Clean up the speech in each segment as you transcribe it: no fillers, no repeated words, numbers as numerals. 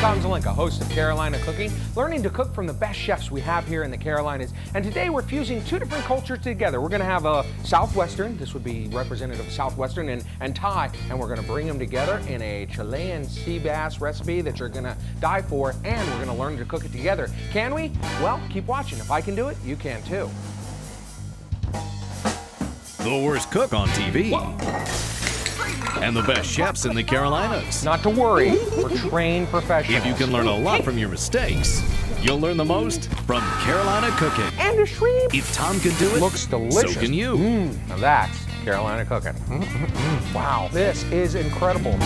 Tom Zelenka, host of Carolina Cooking, learning to cook from the best chefs we have here in the Carolinas. And today we're fusing two different cultures together. We're going to have a Southwestern, this would be representative of Southwestern, and Thai, and we're going to bring them together in a Chilean sea bass recipe that you're going to die for, and we're going to learn to cook it together. Can we? Well, keep watching. If I can do it, you can too. The worst cook on TV. And the best chefs in the Carolinas. Not to worry, we're trained professionals. If you can learn a lot from your mistakes, you'll learn the most from Carolina Cooking. And a shrimp. If Tom can do it, Looks delicious. so can you. Now that's Carolina Cooking. Wow, this is incredible.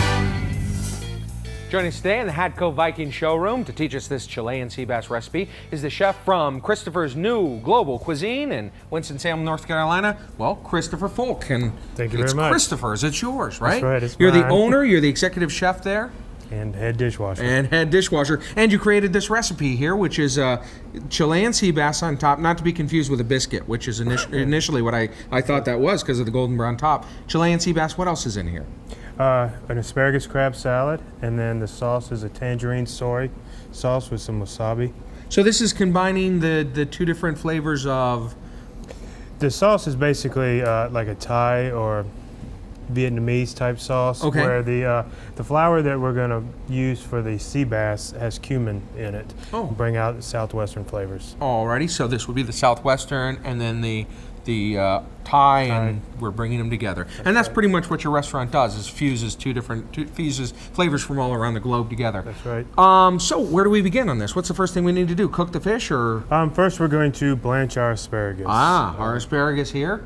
Joining us today in the Hadco Viking showroom to teach us this Chilean sea bass recipe is the chef from Christopher's new global cuisine in Winston-Salem, North Carolina. Well, Christopher Folk. And thank you very much. It's Christopher's, it's yours, right? That's right, it's You're mine. the owner, you're the executive chef there. And head dishwasher. And you created this recipe here, which is Chilean sea bass on top, not to be confused with a biscuit, which is initially what I thought that was because of the golden brown top. Chilean sea bass, what else is in here? An asparagus crab salad, and then the sauce is a tangerine soy sauce with some wasabi. So this is combining the two different flavors of... The sauce is basically like a Thai or Vietnamese type sauce, okay, where the flour that we're going to use for the sea bass has cumin in it. Oh. Bring out the southwestern flavors. Alrighty, so this would be the southwestern, and then the Thai, and we're bringing them together. And that's pretty much what your restaurant does, is fuses fuses flavors from all around the globe together. That's right. So where do we begin on this? What's the first thing we need to do? Cook the fish, or? First we're going to blanch our asparagus. Our asparagus here.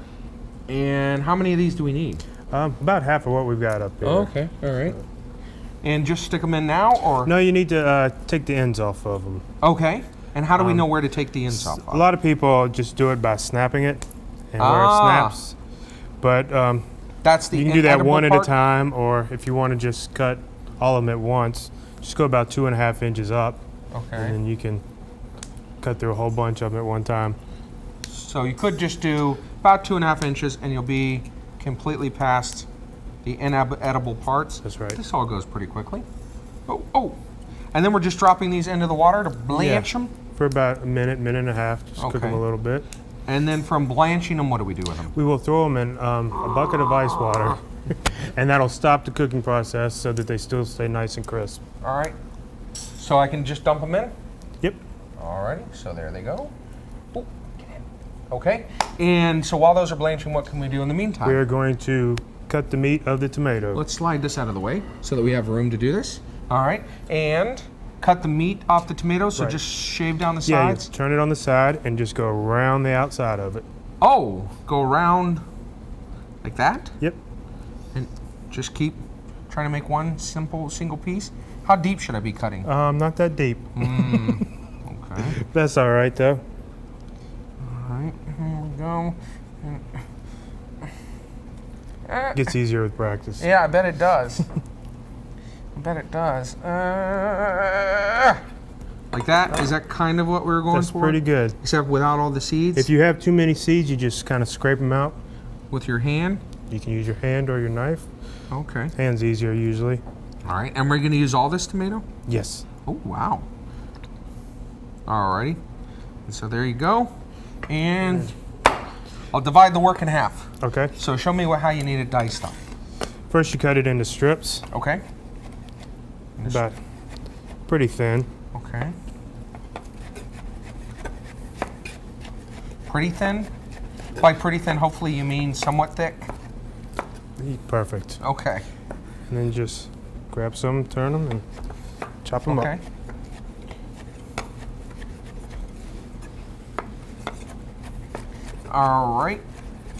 And how many of these do we need? About half of what we've got up here. Oh, okay, all right. And just stick them in now, or? No, you need to take the ends off of them. Okay. And how do we know where to take the ends off? A lot of people just do it by snapping it, and where it snaps. But that's the you can do that one part? at a time, or if you want to just cut all of them at once, just go about 2.5 inches up. Okay. And then you can cut through a whole bunch of them at one time. So you could just do about 2.5 inches, and you'll be completely past the inedible parts. That's right. This all goes pretty quickly. Oh. And then we're just dropping these into the water to blanch them? For about a minute, minute and a half. Just cook them a little bit. And then from blanching them, what do we do with them? We will throw them in a bucket of ice water, and that'll stop the cooking process so that they still stay nice and crisp. All right. So I can just dump them in? Yep. All righty. So there they go. Oh, get in. Okay. And so while those are blanching, what can we do in the meantime? We are going to cut the meat of the tomato. Let's slide this out of the way so that we have room to do this. All right. And cut the meat off the tomato, so just shave down the sides? Yeah, turn it on the side and just go around the outside of it. Oh, go around like that? Yep. And just keep trying to make one single piece? How deep should I be cutting? Not that deep. Okay. That's all right, though. All right, here we go. Gets easier with practice. Yeah, I bet it does. I bet it does. Like that? Is that kind of what we were going for? That's pretty good. Except without all the seeds? If you have too many seeds, you just kind of scrape them out. With your hand? You can use your hand or your knife. Okay. Hand's easier usually. All right, and we're going to use all this tomato? Yes. Oh, wow. Alrighty. And so there you go. And I'll divide the work in half. Okay. So show me how you need it diced up. First you cut it into strips. Okay. About pretty thin. Okay. Pretty thin? By pretty thin, hopefully you mean somewhat thick? Perfect. Okay. And then just grab some, turn them, and chop them up. All right.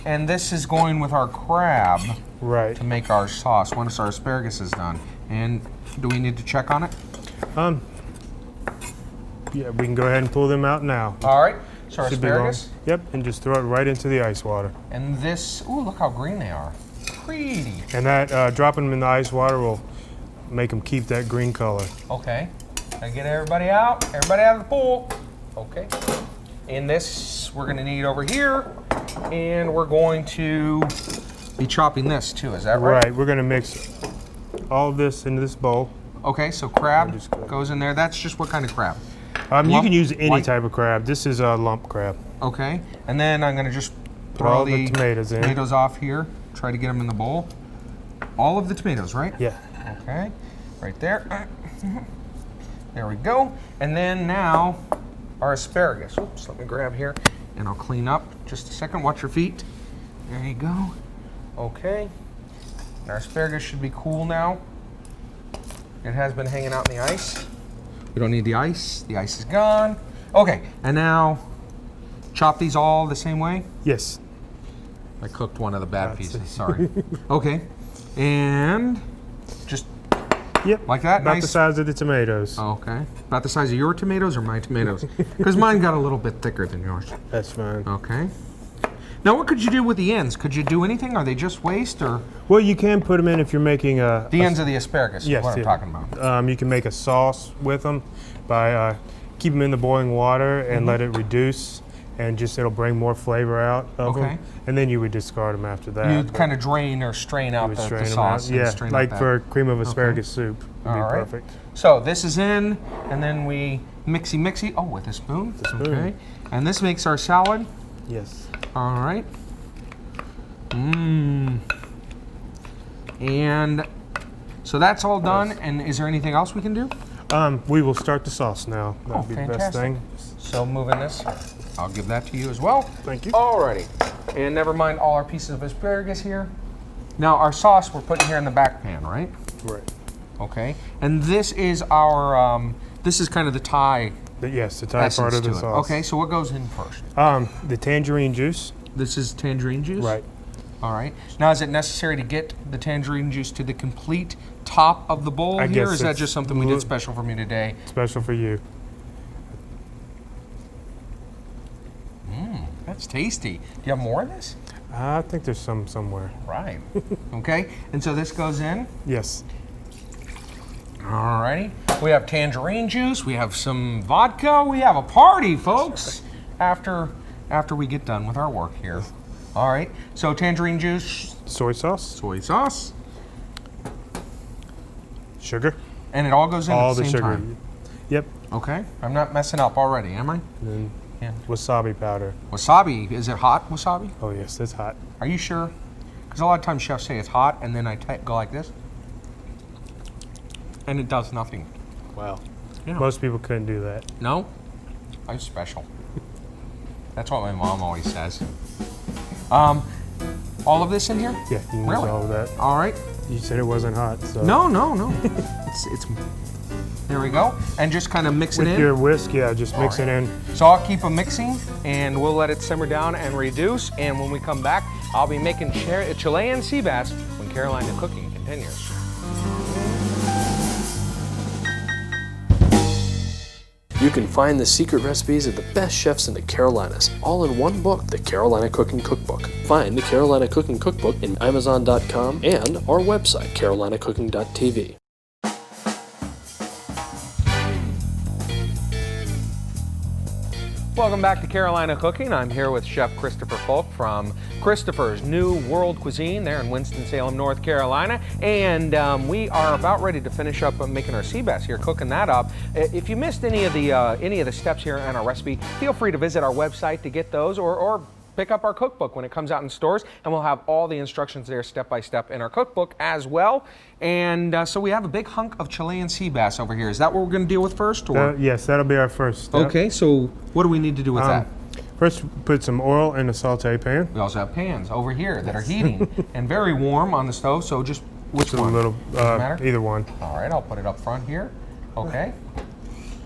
And this is going with our crab. Right. To make our sauce once our asparagus is done. And do we need to check on it? Yeah, we can go ahead and pull them out now. All right. So our asparagus? Yep, and just throw it right into the ice water. And this, ooh, look how green they are. Pretty. And that, dropping them in the ice water will make them keep that green color. Okay. Now get everybody out of the pool. Okay. And this, we're gonna need over here. And we're going to be chopping this too, is that right? Right, we're gonna mix all of this into this bowl. Okay, so crab just go. goes in there. That's just what kind of crab? You Lump? can use any White? type of crab. This is a lump crab. Okay, and then I'm gonna just Put throw all the tomatoes in. tomatoes off here. Try to get them in the bowl. All of the tomatoes, right? Yeah. Okay, right there. There we go. And then now our asparagus. Oops, let me grab here and I'll clean up. Just a second, watch your feet. There you go. Okay, and our asparagus should be cool now. It has been hanging out in the ice. We don't need the ice. The ice is gone. Okay, and now chop these all the same way. Yes. I cooked one of the bad pieces, sorry. Okay, and just Yep. like that, About nice. the size of the tomatoes. Okay, about the size of your tomatoes or my tomatoes? Because mine got a little bit thicker than yours. That's fine. Okay. Now what could you do with the ends? Could you do anything? Are they just waste or? Well, you can put them in if you're making a. The ends of the asparagus Yes, is what I'm yeah. talking about. You can make a sauce with them by keep them in the boiling water and Mm-hmm. let it reduce, and just it'll bring more flavor out of Okay. them. And then you would discard them after that. You but kind of drain or strain you out would the strain 'em sauce. out. And Yeah, strain like out that. for cream of asparagus soup would be All right. perfect. So this is in, and then we mixy. Oh, with a spoon. spoon. Okay. And this makes our salad. Yes. All right. Mmm. And so that's all done. And is there anything else we can do? We will start the sauce now. That Oh, would be the best fantastic. thing. So moving this, I'll give that to you as well. Thank you. Alrighty. And never mind all our pieces of asparagus here. Now our sauce we're putting here in the back pan, right? Right. Okay. And this is our, this is kind of the Thai But yes, the Thai essence part of to the it. sauce. Okay, so what goes in first? The tangerine juice. This is tangerine juice? Right. All right. Now, is it necessary to get the tangerine juice to the complete top of the bowl I here, or guess is that it's just something we did special for me today? Special for you. That's tasty. Do you have more of this? I think there's some somewhere. Right. Okay. And so this goes in. Yes. All righty. We have tangerine juice. We have some vodka. We have a party, folks. After we get done with our work here. All right. So tangerine juice, Soy sauce, soy sauce, sugar, and it all goes in all at the the same sugar. time. Yep. Okay. I'm not messing up already, am I? And then Yeah. wasabi powder. Wasabi. Is it hot wasabi? Oh yes, it's hot. Are you sure? Because a lot of times chefs say it's hot, and then I go like this, and it does nothing. Wow. Yeah. Most people couldn't do that. No? I'm special. That's what my mom always says. All of this in here? Yeah, you can Really? use all of that. All right. You said it wasn't hot, so. No. It's there we go. And just kind of mix it With in. your whisk, yeah, just mix right. it in. So I'll keep them mixing, and we'll let it simmer down and reduce. And when we come back, I'll be making Chilean sea bass when Carolina Cooking continues. You can find the secret recipes of the best chefs in the Carolinas, all in one book, the Carolina Cooking Cookbook. Find the Carolina Cooking Cookbook in Amazon.com and our website, carolinacooking.tv. Welcome back to Carolina Cooking. I'm here with Chef Christopher Folk from Christopher's New World Cuisine there in Winston-Salem, North Carolina. And we are about ready to finish up making our sea bass here, cooking that up. If you missed any of the steps here on our recipe, feel free to visit our website to get those, or pick up our cookbook when it comes out in stores, and we'll have all the instructions there step by step in our cookbook as well. And so we have a big hunk of Chilean sea bass over here. Is that what we're going to deal with first? Or? Yes, that'll be our first step. Okay, so what do we need to do with that? First, put some oil in a saute pan. We also have pans over here that are heating and very warm on the stove, so just which Just a one? little, Doesn't matter? either one. All right, I'll put it up front here. Okay.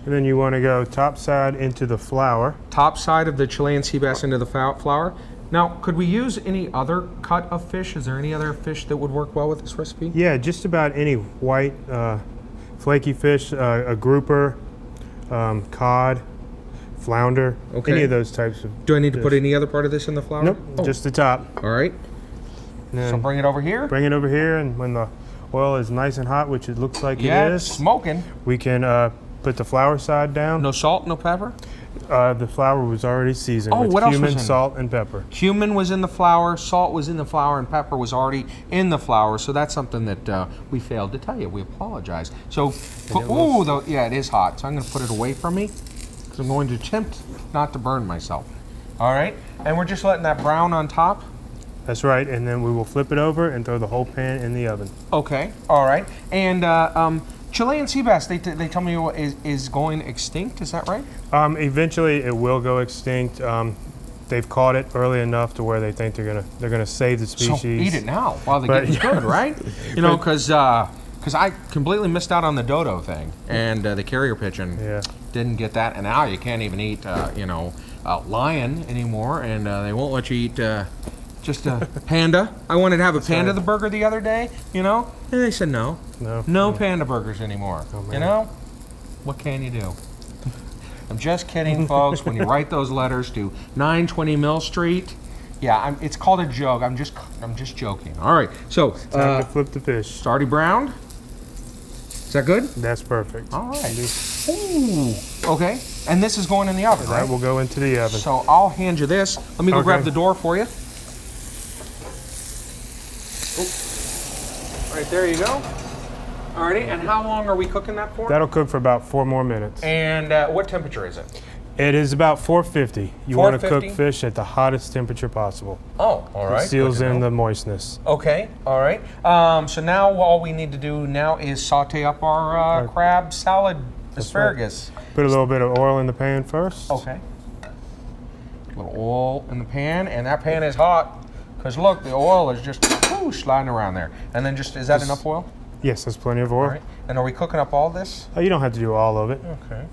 And then you want to go top side into the flour. Top side of the Chilean sea bass into the flour. Now, could we use any other cut of fish? Is there any other fish that would work well with this recipe? Yeah, just about any white, flaky fish, a grouper, cod, flounder, Okay. any of those types of. Do I need to put fish. any other part of this in the flour? Nope, Oh, just the top. all right. And then So bring it over here. bring it over here, and when the oil is nice and hot, which it looks like Yeah, it it's is, smoking. we can put the flour side down. No salt, no pepper? The flour was already seasoned with what else was cumin, in it? salt, and pepper. Cumin was in the flour, salt was in the flour, and pepper was already in the flour. So that's something that we failed to tell you. We apologize. So, yeah, it is hot. So I'm going to put it away from me because I'm going to attempt not to burn myself. All right, and we're just letting that brown on top. That's right, and then we will flip it over and throw the whole pan in the oven. Okay, all right. And Chilean sea bass, they tell me is going extinct. Is that right? Eventually, it will go extinct. They've caught it early enough to where they think they're gonna save the species. So eat it now while the getting's good, right? You know, because I completely missed out on the dodo thing and the carrier pigeon. Yeah. Didn't get that, and now you can't even eat lion anymore, and they won't let you eat just a panda. I wanted to have a panda the burger the other day, and they said no panda burgers anymore. Oh, What can you do? I'm just kidding, folks. When you write those letters to 920 Mill Street, yeah, it's called a joke. I'm just joking. All right, so Time to flip the fish. it's already browned. Is that good? That's perfect. All right. Ooh. Okay. And this is going in the oven, right? That will go into the oven. So I'll hand you this. Let me go grab the door for you. Oh. Right there you go. Alrighty. And how long are we cooking that for? That'll cook for about 4 more minutes. And what temperature is it? It is about 450. You want to 450? cook fish at the hottest temperature possible. Oh, all right. It seals Good to in know. the moistness. Okay, all right. So now all we need to do now is saute up our crab salad asparagus. Put a little bit of oil in the pan first. Okay. A little oil in the pan, and that pan is hot because look, the oil is just sliding around there. And then is that enough oil? Yes, that's plenty of oil. All right. And are we cooking up all this? Oh, you don't have to do all of it. Okay.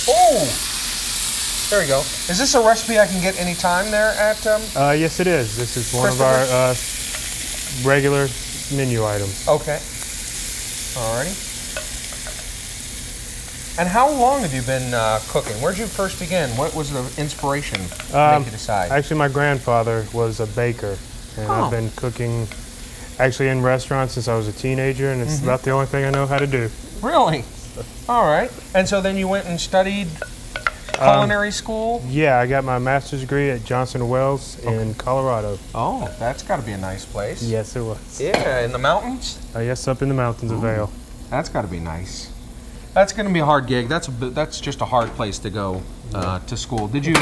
Oh! There we go. Is this a recipe I can get anytime there at? Yes, it is. This is one of our regular menu items. Okay. Alrighty. And how long have you been cooking? Where did you first begin? What was the inspiration to make you decide? Actually, my grandfather was a baker, and I've been cooking actually in restaurants since I was a teenager, and it's about the only thing I know how to do. Really? All right. And so then you went and studied culinary school? Yeah, I got my master's degree at Johnson & Wales in Colorado. Oh, that's got to be a nice place. Yes, it was. Yeah, in the mountains? Yes, up in the mountains of Vail. That's got to be nice. That's going to be a hard gig. That's just a hard place to go to school. Did you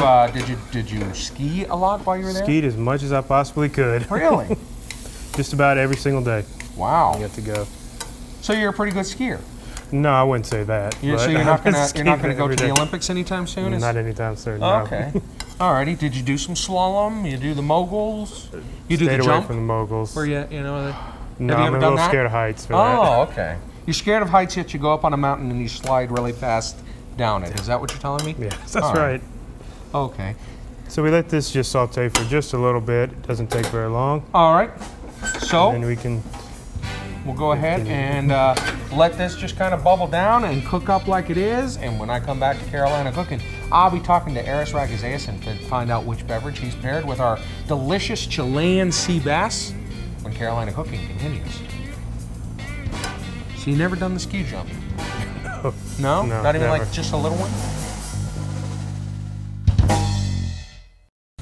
ski a lot while you were there? Skied as much as I possibly could. Really? Just about every single day. Wow. You have to go. So you're a pretty good skier. No, I wouldn't say that. So you're not gonna go to the Olympics anytime soon? Not anytime soon. Oh, No. okay. Alrighty. Did you do some slalom? You do the moguls? You do Stayed the away jump? from the moguls. Where No, have you I'm ever a done little that? scared of heights for that. Oh, okay. You're scared of heights, yet you go up on a mountain and you slide really fast down it. Is that what you're telling me? Yeah, that's All right. Okay. So we let this just saute for just a little bit. It doesn't take very long. All right. So And we can. we'll go ahead and let this just kind of bubble down and cook up like it is. And when I come back to Carolina Cooking, I'll be talking to Aris Ragazayasin to find out which beverage he's paired with our delicious Chilean sea bass when Carolina Cooking continues. So you never done the ski jump? No? No, Not even never. like just a little one?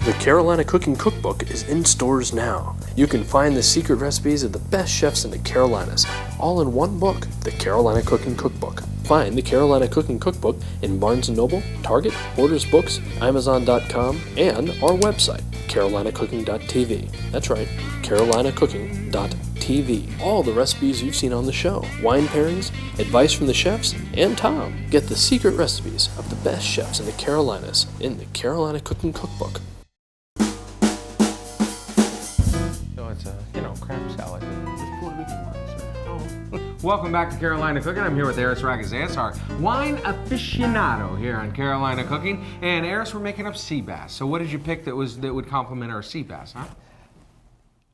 The Carolina Cooking Cookbook is in stores now. You can find the secret recipes of the best chefs in the Carolinas, all in one book, the Carolina Cooking Cookbook. Find the Carolina Cooking Cookbook in Barnes & Noble, Target, Borders Books, Amazon.com, and our website, carolinacooking.tv. That's right, carolinacooking.tv. All the recipes you've seen on the show, wine pairings, advice from the chefs, and Tom. Get the secret recipes of the best chefs in the Carolinas in the Carolina Cooking Cookbook. So it's a, crab salad. Welcome back to Carolina Cooking. I'm here with Aris Ragazayas, our wine aficionado here on Carolina Cooking. And Aris, we're making up sea bass. So what did you pick that would complement our sea bass, huh?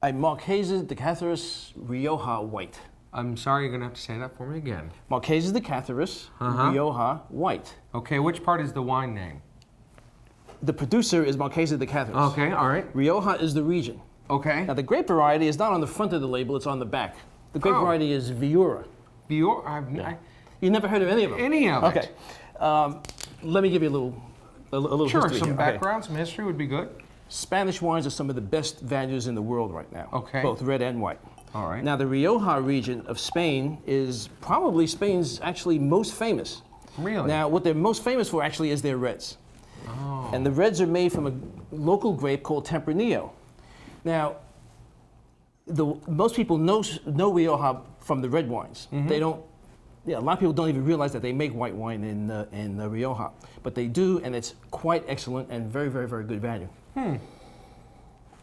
A Marquesas de Cáceres Rioja White. I'm sorry, you're gonna have to say that for me again. Marquesas de Cáceres Rioja White. Okay, which part is the wine name? The producer is Marquesas de Cáceres. Okay, all right. Rioja is the region. Okay. Now the grape variety is not on the front of the label, it's on the back. The grape variety is Viura. You You never heard of any of them? Any of it. Okay. let me give you a little Sure, history some here. background, some history would be good. Spanish wines are some of the best values in the world right now. Okay. Both red and white. All right. Now, the Rioja region of Spain is probably Spain's actually most famous. Really? Now, what they're most famous for actually is their reds. Oh. And the reds are made from a local grape called Tempranillo. Now, most people know Rioja from the red wines. They don't. Yeah, a lot of people don't even realize that they make white wine in Rioja, but they do, and it's quite excellent and very, very, very good value.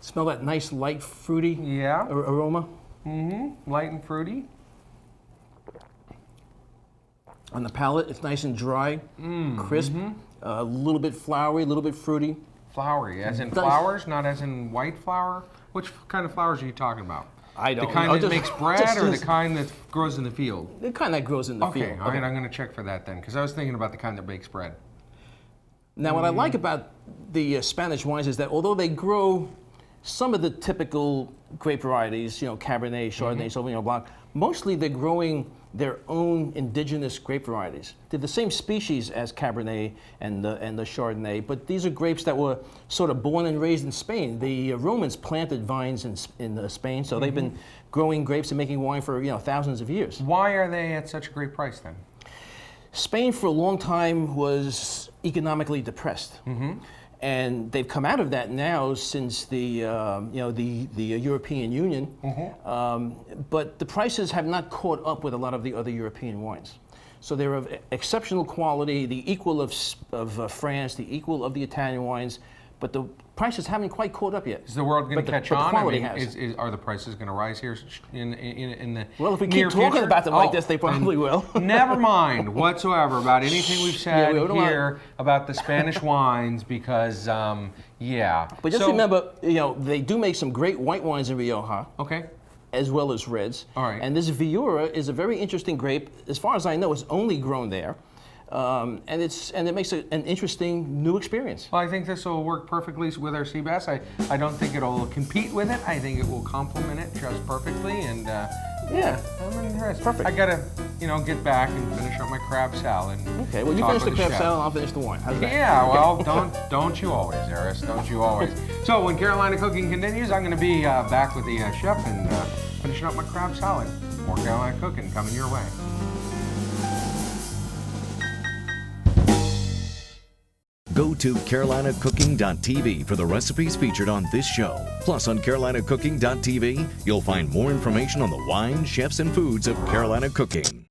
Smell that nice light fruity aroma. Light and fruity. On the palate, it's nice and dry, crisp, a little bit flowery, a little bit fruity. Flowery, as in flowers, not as in white flour? Which kind of flowers are you talking about? I don't The kind know. that makes bread or the kind that grows in the field? The kind that grows in the field. Okay, all right, I'm going to check for that then, because I was thinking about the kind that makes bread. Now, what I like about the Spanish wines is that although they grow some of the typical grape varieties, Cabernet, Chardonnay, Sauvignon Blanc, mostly they're growing their own indigenous grape varieties. They're the same species as Cabernet and the Chardonnay, but these are grapes that were sort of born and raised in Spain. The Romans planted vines in Spain, so they've been growing grapes and making wine for thousands of years. Why are they at such a great price then? Spain for a long time was economically depressed. And they've come out of that now since the European Union, but the prices have not caught up with a lot of the other European wines. So they're of exceptional quality, the equal of France, the equal of the Italian wines, but the prices haven't quite caught up yet. Is the world going to catch on? The quality I mean, has. Are the prices going to rise here in the Well, if we near keep talking future? about them like this, they probably will. Never mind whatsoever about anything we've said we don't here about the Spanish wines because, But just remember, they do make some great white wines in Rioja. Okay. As well as reds. All right. And this Viura is a very interesting grape. As far as I know, it's only grown there. And it makes an interesting new experience. Well, I think this will work perfectly with our sea bass. I don't think it'll compete with it. I think it will complement it just perfectly. And Yeah. I'm interested. Perfect. I gotta, get back and finish up my crab salad. Okay. Well, you finish the crab salad, I'll finish the wine. How's that? Yeah. Well, don't you always, Eris? Don't you always? So when Carolina Cooking continues, I'm going to be back with the chef and finishing up my crab salad. More Carolina Cooking coming your way. Go to carolinacooking.tv for the recipes featured on this show. Plus, on carolinacooking.tv, you'll find more information on the wines, chefs, and foods of Carolina Cooking.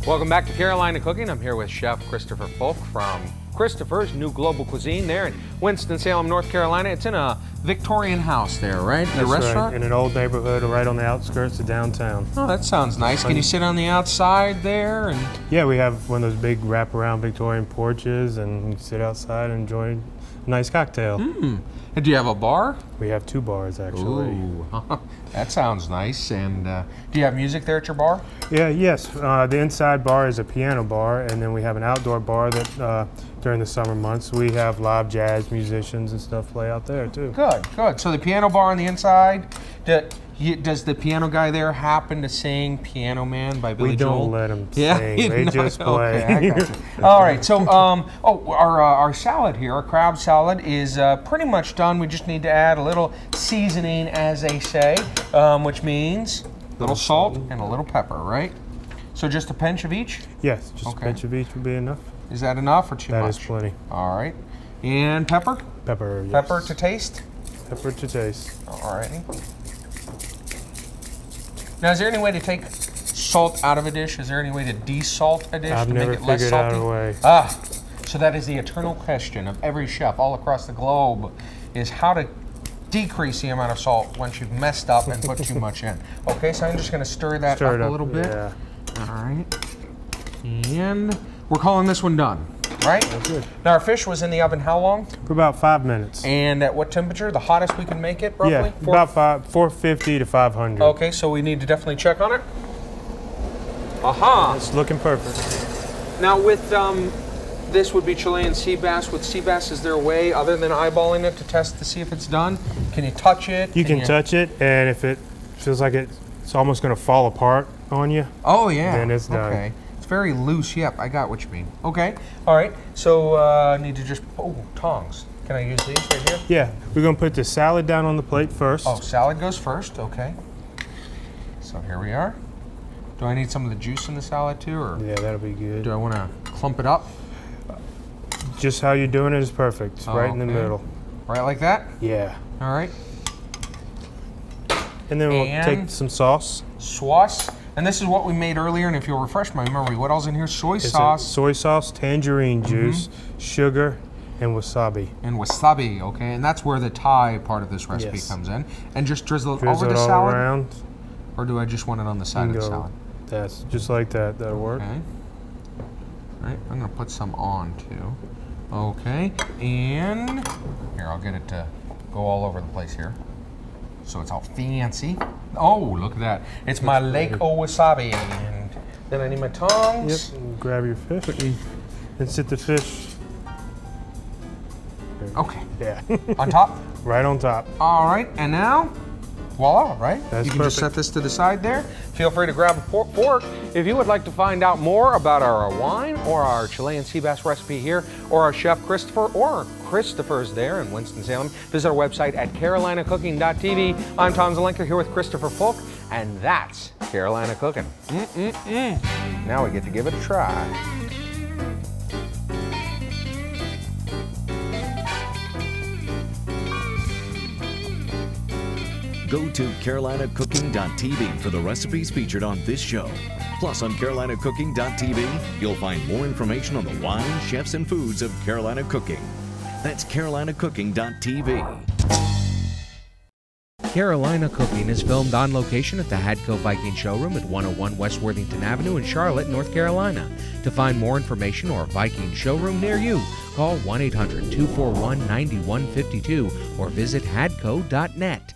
Welcome back to Carolina Cooking. I'm here with Chef Christopher Folk from Christopher's New Global Cuisine there in Winston-Salem, North Carolina. It's in a Victorian house there, right? That's restaurant? right, in an old neighborhood right on the outskirts of downtown. Oh, that sounds nice. Can you sit on the outside there? And Yeah, we have one of those big wraparound Victorian porches, and you can sit outside and enjoy a nice cocktail. do you have a bar? We have 2 bars, actually. Ooh, that sounds nice. And do you have music there at your bar? Yes. The inside bar is a piano bar, and then we have an outdoor bar that during the summer months we have live jazz musicians and stuff play out there too. Good, good. So the piano bar on the inside, does the piano guy there happen to sing Piano Man by Billy We Joel? don't let them Yeah, sing. They just play. Okay, I got you. All right, so our salad here, our crab salad, is pretty much done. We just need to add a little seasoning, as they say, which means a little salt and a little pepper, right? So just a pinch of each? Yes, just a pinch of each would be enough. Is that enough or too much? That is plenty. All right. And pepper? Pepper, yes. Pepper to taste? Pepper to taste. All righty. Now, is there any way to take salt out of a dish? Is there any way to desalt a dish I've to make never it less figured salty? out a way. So that is the eternal question of every chef all across the globe, is how to decrease the amount of salt once you've messed up and put too much in. Okay, so I'm just going to stir that up a little bit. Yeah. All right. And we're calling this one done, right? That's good. Now, our fish was in the oven how long? For about 5 minutes. And at what temperature? The hottest we can make it, roughly? Yeah, about 450 to 500. Okay, so we need to definitely check on it. Aha! It's looking perfect. Now with this would be Chilean sea bass. With sea bass, is there a way other than eyeballing it to test to see if it's done? Can you touch it? You can touch it, and if it feels like it it's almost going to fall apart on you. Oh yeah. Then it's done. Okay. It's very loose. Yep, I got what you mean. Okay. All right. So I need to just tongs. Can I use these right here? Yeah, we're going to put the salad down on the plate first. Oh, salad goes first. Okay. So here we are. Do I need some of the juice in the salad too, or Yeah, that'll be good. do I want to clump it up? Just how you're doing it is perfect. It's right in the Okay. middle. Right like that? Yeah. All right. And then we'll And- take some sauce. Sauce. And this is what we made earlier, and if you'll refresh my memory, what else in here? Soy It's a sauce soy sauce, tangerine juice, sugar, and wasabi. and wasabi, okay? And that's where the Thai part of this recipe Yes. comes in. And just drizzle it Drizzle over it the all salad? around. Or do I just want it on the side of the Go. salad? That's just like that. That'll work. Okay. All right, I'm gonna put some on too. Okay, and here, I'll get it to go all over the place here. So it's all fancy. Oh, look at that. It's my Lake O Wasabi. And then I need my tongs. Yep. And grab your fish and sit the fish. Okay, Yeah. on top. Right on top. All right, and now, voila, right? That's you can just set perfect. this to the side there. Feel free to grab a fork. If you would like to find out more about our wine or our Chilean sea bass recipe here, or our chef Christopher, or Christopher's there in Winston-Salem, visit our website at carolinacooking.tv. I'm Tom Zelenka here with Christopher Folk, and that's Carolina Cooking. Now we get to give it a try. Go to carolinacooking.tv for the recipes featured on this show. Plus, on carolinacooking.tv, you'll find more information on the wine, chefs, and foods of Carolina cooking. That's carolinacooking.tv. Carolina Cooking is filmed on location at the Hadco Viking Showroom at 101 West Worthington Avenue in Charlotte, North Carolina. To find more information or a Viking showroom near you, call 1-800-241-9152 or visit hadco.net.